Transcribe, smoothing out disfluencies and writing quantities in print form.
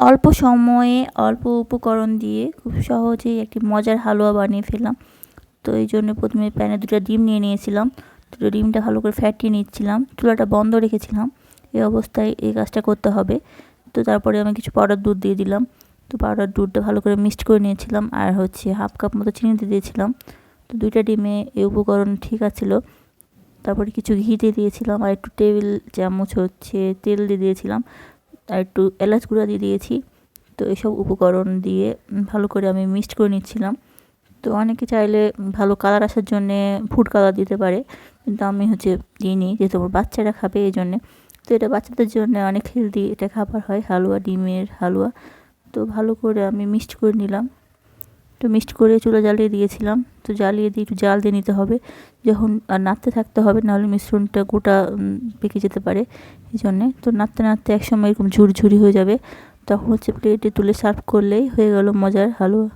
অল্প সময়ে অল্প উপকরণ দিয়ে খুব সহজেই একটি মজার হালুয়া বানিয়ে ফেললাম। তো এই জন্য প্রথমে প্যানে 2টা ডিম নিয়ে নিয়েছিলাম। 2টা ডিমটা ভালো করে ফ্যাটিয়ে নিচ্ছিলাম, চুলাটা বন্ধ রেখেছিলাম। এই অবস্থায় এই কাজটা করতে হবে। তো তারপরে আমি কিছু পাউডার দুধ দিয়ে দিলাম। তো পাউডার দুধটা ভালো করে মিক্সড করে নিয়েছিলাম, আর হচ্ছে হাফ কাপ মতো চিনি দিয়ে দিয়েছিলাম। তো 2টা ডিমে এই উপকরণ ঠিক আছিল। তারপরে কিছু ঘি দিয়ে দিয়েছিলাম, আর একটু টেবিল চামচ হচ্ছে তেল দিয়ে দিয়েছিলাম, আর একটু এলাচ গুঁড়া দিয়ে দিয়েছি। তো এইসব উপকরণ দিয়ে ভালো করে আমি মিক্সড করে নিচ্ছিলাম। তো অনেকে চাইলে ভালো কালার আসার জন্যে ফুড কালার দিতে পারে, কিন্তু আমি হচ্ছে দিইনি, যেহেতু আমার বাচ্চারা খাবে এই জন্যে। তো এটা বাচ্চাদের জন্য অনেক হেলদি এটা খাবার হয়, হালুয়া, ডিমের হালুয়া। তো ভালো করে আমি মিক্সড করে নিলাম। তো মিক্সড করে চুলা জ্বালিয়ে দিয়েছিলাম। তো জ্বালিয়ে দিয়ে একটু জাল দিয়ে নিতে হবে, যখন আর নাড়তে থাকতে হবে, নাহলে মিশ্রণটা গোটা পেকে যেতে পারে এই জন্যে। তো নাড়তে নাড়তে একসময় এরকম ঝুরঝুরি হয়ে যাবে, তখন হচ্ছে প্লেটে তুলে সার্ভ করলেই হয়ে গেল মজার হালুয়া।